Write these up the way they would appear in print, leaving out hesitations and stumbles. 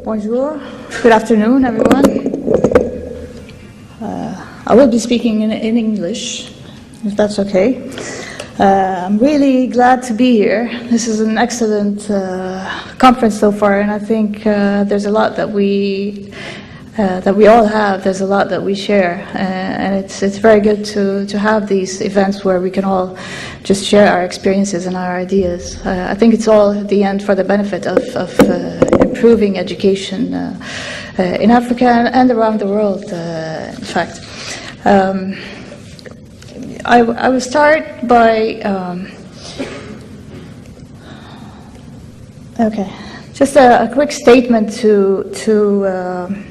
Bonjour. Good afternoon, everyone. I will be speaking in English, if that's okay. I'm really glad to be here. This is an excellent conference so far, and I think there's a lot that we all have. There's a lot that we share, and it's very good to have these events where we can all just share our experiences and our ideas. I think it's all at the end for the benefit of improving education in Africa and around the world, in fact. I will start by just a quick statement to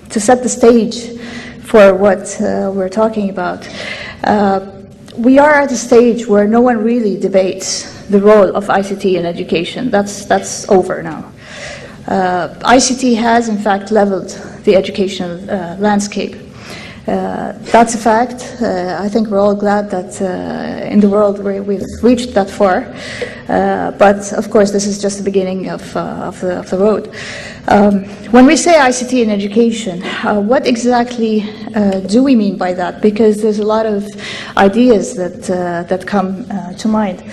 set the stage for what we're talking about. We are at a stage where no one really debates the role of ICT in education. That's over now. ICT has, in fact, leveled the educational landscape. That's a fact. I think we're all glad that in the world we've reached that far. But of course, this is just the beginning of the road. When we say ICT in education, what exactly do we mean by that? Because there's a lot of ideas that come to mind.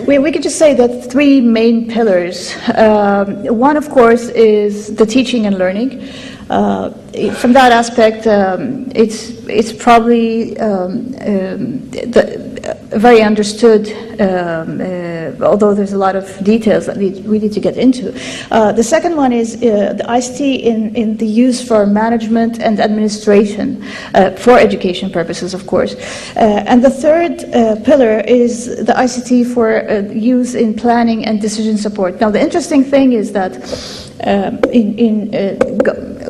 We could just say that three main pillars. One, of course, is the teaching and learning. From that aspect, it's probably very understood, although there's a lot of details that we need to get into. The second one is the ICT in the use for management and administration for education purposes, of course. And the third pillar is the ICT for use in planning and decision support. Now, the interesting thing is that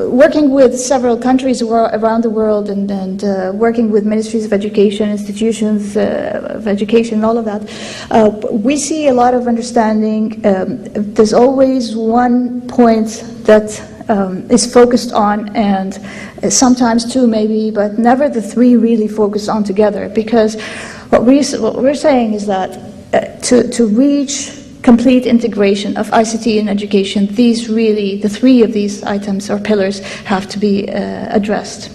working with several countries around the world and working with ministries of education, institutions of education, and all of that, we see a lot of understanding. There's always one point that is focused on, and sometimes two maybe, but never the three really focused on together. Because what we're saying is that to reach complete integration of ICT in education, the three of these items or pillars have to be addressed.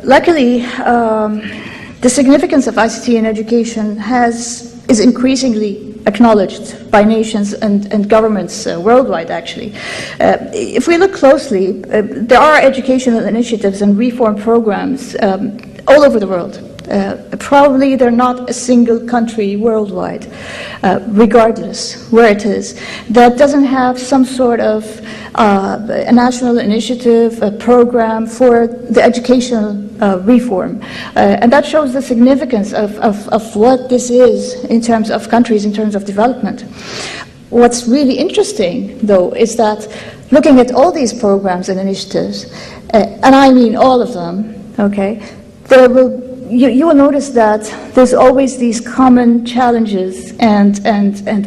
Luckily, the significance of ICT in education is increasingly acknowledged by nations and governments worldwide, actually. If we look closely, there are educational initiatives and reform programs all over the world. Probably they're not a single country worldwide, regardless where it is, that doesn't have some sort of a national initiative, a program for the educational reform. And that shows the significance of what this is in terms of countries, in terms of development. What's really interesting, though, is that looking at all these programs and initiatives, and I mean all of them, okay, you will notice that there's always these common challenges and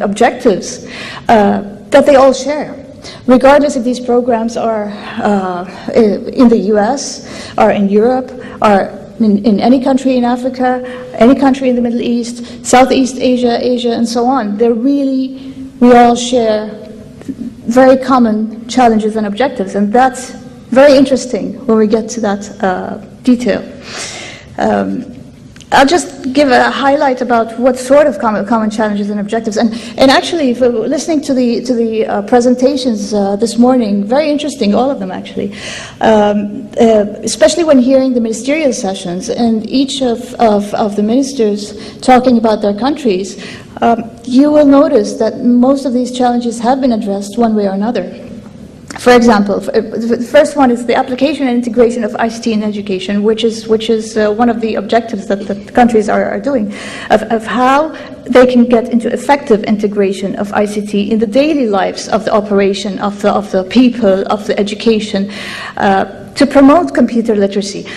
objectives that they all share, regardless if these programs are in the US, or in Europe, or in any country in Africa, any country in the Middle East, Southeast Asia, and so on. We all share very common challenges and objectives, and that's very interesting when we get to that detail. I'll just give a highlight about what sort of common challenges and objectives. And actually, if listening to the presentations this morning, very interesting, all of them actually, especially when hearing the ministerial sessions and each of the ministers talking about their countries, you will notice that most of these challenges have been addressed one way or another. For example, the first one is the application and integration of ICT in education, which is one of the objectives that the countries are doing, of how they can get into effective integration of ICT in the daily lives of the operation of the people, of the education, to promote computer literacy.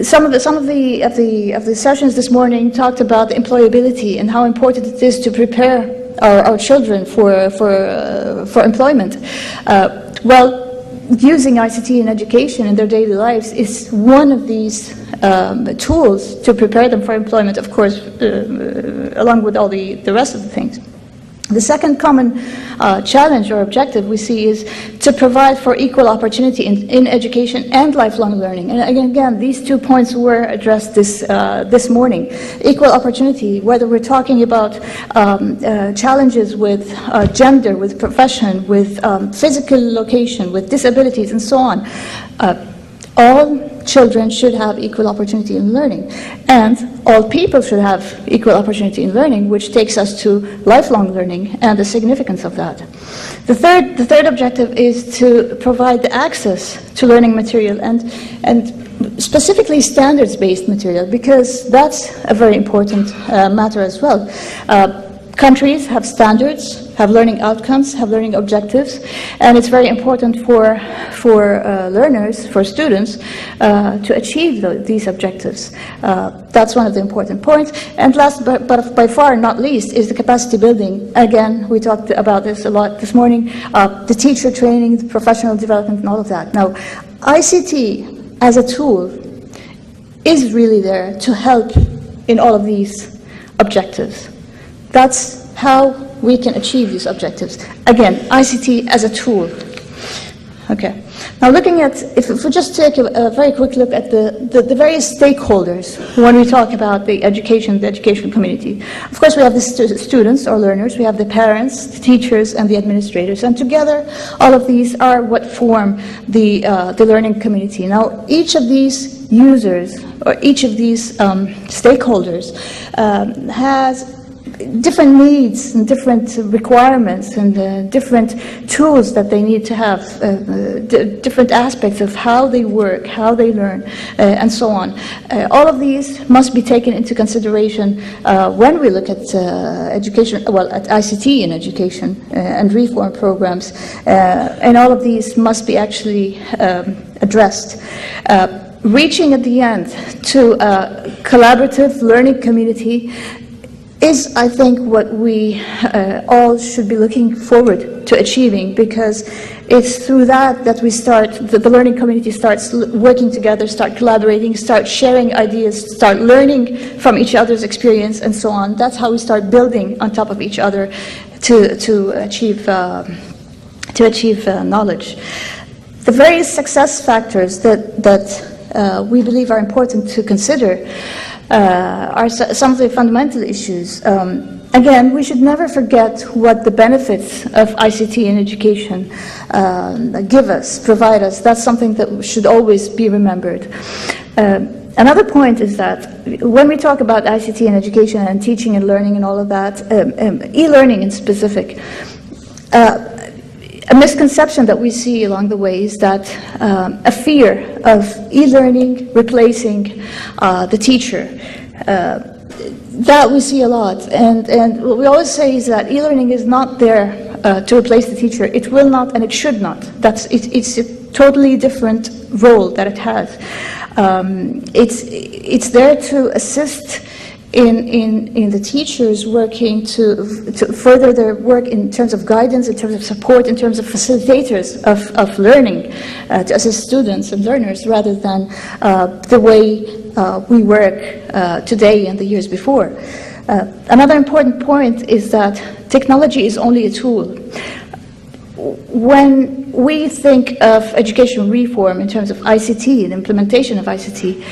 Some of the sessions this morning talked about employability and how important it is to prepare our children for employment. Well, using ICT in education in their daily lives is one of these tools to prepare them for employment, of course, along with all the rest of the things. The second common challenge or objective we see is to provide for equal opportunity in education and lifelong learning. And again, these 2 points were addressed this morning. Equal opportunity, whether we're talking about challenges with gender, with profession, with physical location, with disabilities, and so on. All children should have equal opportunity in learning, and all people should have equal opportunity in learning, which takes us to lifelong learning and the significance of that. The third objective is to provide the access to learning material and specifically standards-based material, because that's a very important matter as well. Countries have standards, have learning outcomes, have learning objectives, and it's very important for learners, for students, to achieve these objectives. That's one of the important points. And last, but by far not least, is the capacity building. Again, we talked about this a lot this morning, the teacher training, the professional development, and all of that. Now, ICT as a tool is really there to help in all of these objectives. That's how we can achieve these objectives. Again, ICT as a tool. Okay. Now looking at, if we just take a very quick look at the various stakeholders when we talk about the education community. Of course, we have the students or learners, we have the parents, the teachers, and the administrators. And together, all of these are what form the learning community. Now, each of these users, or each of these stakeholders has different needs and different requirements and different tools that they need to have, different aspects of how they work, how they learn, and so on. All of these must be taken into consideration when we look at education, well, at ICT in education and reform programs, and all of these must be actually addressed. Reaching at the end to a collaborative learning community is, I think, what we all should be looking forward to achieving, because it's through that we start, the learning community starts working together, start collaborating, start sharing ideas, start learning from each other's experience, and so on. That's how we start building on top of each other to achieve knowledge. The various success factors that we believe are important to consider are some of the fundamental issues. Again, we should never forget what the benefits of ICT in education give us, provide us. That's something that should always be remembered. Another point is that when we talk about ICT in education and teaching and learning and all of that, e-learning in specific, a misconception that we see along the way is that a fear of e-learning replacing the teacher. That we see a lot, and what we always say is that e-learning is not there to replace the teacher. It will not, and it should not. It's a totally different role that it has. It's there to assist in the teachers working to further their work in terms of guidance, in terms of support, in terms of facilitators of learning, to assist students and learners, rather than the way we work today and the years before. Another important point is that technology is only a tool. When we think of education reform in terms of ICT and implementation of ICT,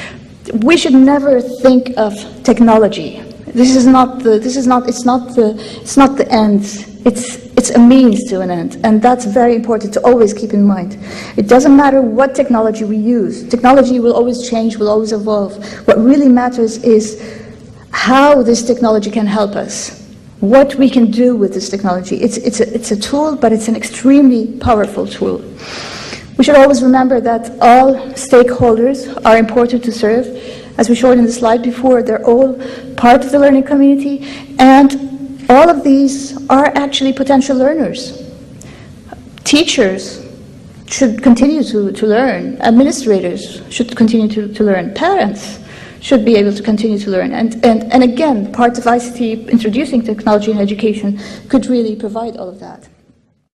we should never think of technology. It's not the end. It's a means to an end, and that's very important to always keep in mind. It doesn't matter what technology we use. Technology will always change, will always evolve. What really matters is how this technology can help us, what we can do with this technology. It's a tool, but it's an extremely powerful tool. We should always remember that all stakeholders are important to serve. As we showed in the slide before, they're all part of the learning community, and all of these are actually potential learners. Teachers should continue to learn. Administrators should continue to learn. Parents should be able to continue to learn. And again, part of ICT, introducing technology in education, could really provide all of that.